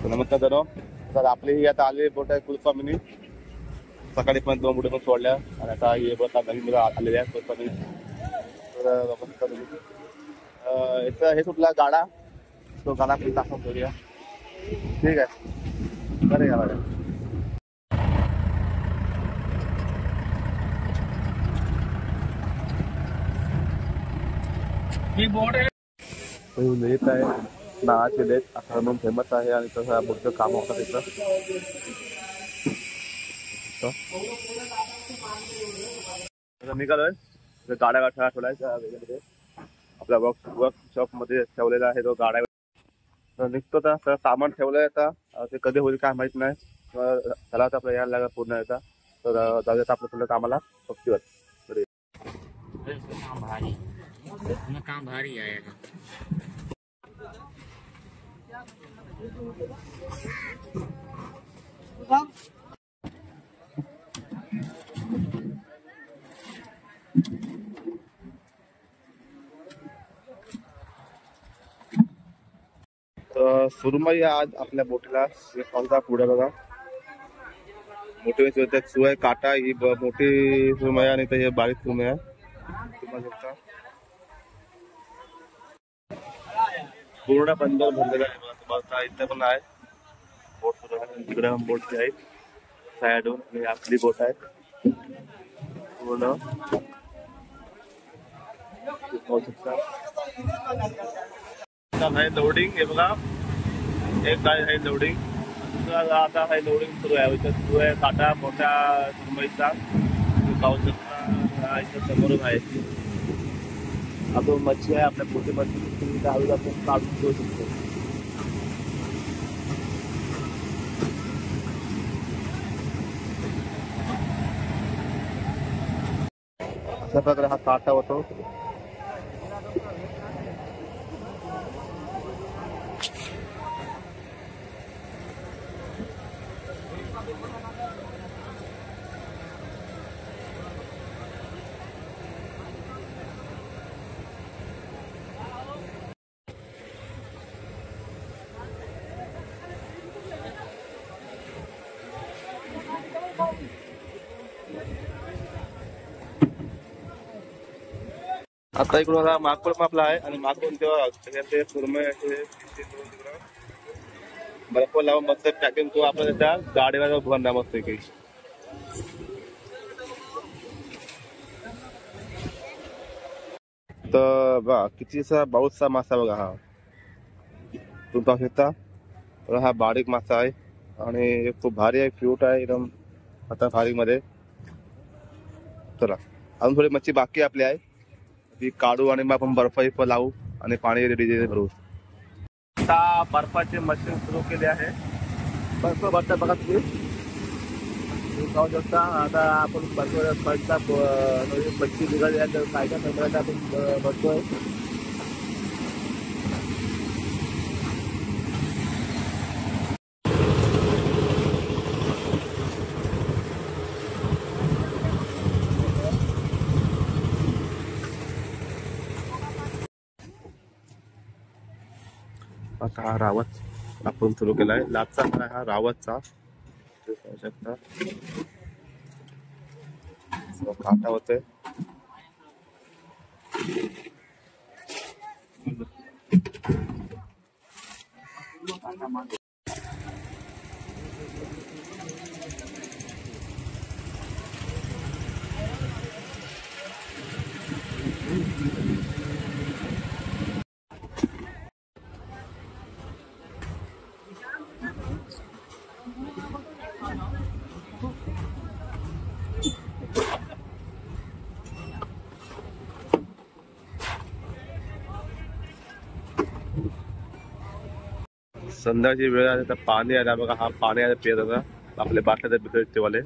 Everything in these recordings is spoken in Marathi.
नमस्कार जनो. तर आपली ही आता आलेली बोट आहे कुलस्वामिनी. सकाळी पण 2 बोटी पण सोडल्या आणि आता हे बोट नवीन मुलं आलेले आहेत कुलस्वामिनी. तर याचा हे कुठला गाडा तो गाडा आपण टाकून करूया. ठीक आहे बरं या बरं. ही बोट आहे लेत आहे नावाचे लेत असा म्हणून फेमस आहे आणि तसं बोटचं काम होतं तिथं. निघालोय गाड्या गाठा ठेवलाय वेगळे आपल्या वर्कशॉप मध्ये ठेवलेला आहे तो गाड्या निघतो. तर सामान ठेवलंय आता ते कधी होईल काय माहित नाही. त्याला आता आपल्याला यायला लागला पूर्ण येता तर जाऊयात आपलं थोडं कामाला पक्षीवर. काम भारी आएगा. सुरमई आज आपल्या बोटीला पावसा पुढे बघा मोठी सुरमई काटा ही मोठी सुरमई आणि हे बारीक सुरमई आहे. तुम्हाला शकता पूर्ण बंदर भरलेला आहे. तुम्हाला इथे पण आहे बोट सुरू आहे. तिकडे बोट आहे साईडून आणि आपली बोट आहे पूर्ण पाहू शकता. लोडिंग हे बघा एक काय आहे लोडिंग. आता आहे लोडिंग सुरू आहे. इथं सुरू आहे काटा मोठ्या सुरमईचा पाहू शकता. इथं समोरून आहे आपण मच्छी आहे आपल्या मोठी मच्छी आपण काढून घेऊ शकतो. अशा प्रकारे हा काटा होतो. आता इकडून मागपूर मापला आहे आणि मागून तेव्हा ते सुरमई बर्फ लावून मस्त पॅकिंग तो आपण त्या गाडीवर भरणार मस्त काही. तर बघा कितीसा बाऊसचा मासा बघा हा तुम्ही पाहू शकता. हा बारीक मासा आहे आणि खूप भारी आहे क्यूट आहे एकदम आता भारी मध्ये. चला अजून थोडी मच्छी बाकी आपली आहे ती काढू आणि मग आपण बर्फ लावू आणि पाणी रेडी भरू. आता बर्फाचे मशीन सुरू केले आहे. बर्फ भरता बघा तुम्ही पाहू शकता. आता आपण बर्फ भरता मच्छी निघाली आहे तर काय काय प्रकारे आपण भरतोय. आता हा रावत आपण सुरू केलाय. लाचचा हा रावतचा पाहू शकता काटा होते. संध्याची वेळ आहे तर पाणी आला बघा. हा पाणी आला पित होता आपल्या बाटल्या बिकटतेवाले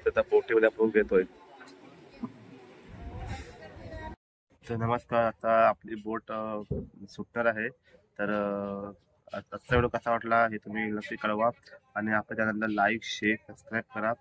त्या बोटीमध्ये आपण घेतोय. तर नमस्कार. आता आपली बोट सुटणार आहे. तर आजचा व्हिडिओ कसा वाटला हे तुम्ही नक्की कळवा आणि आपल्या चॅनलला लाईक शेअर सबस्क्राईब करा.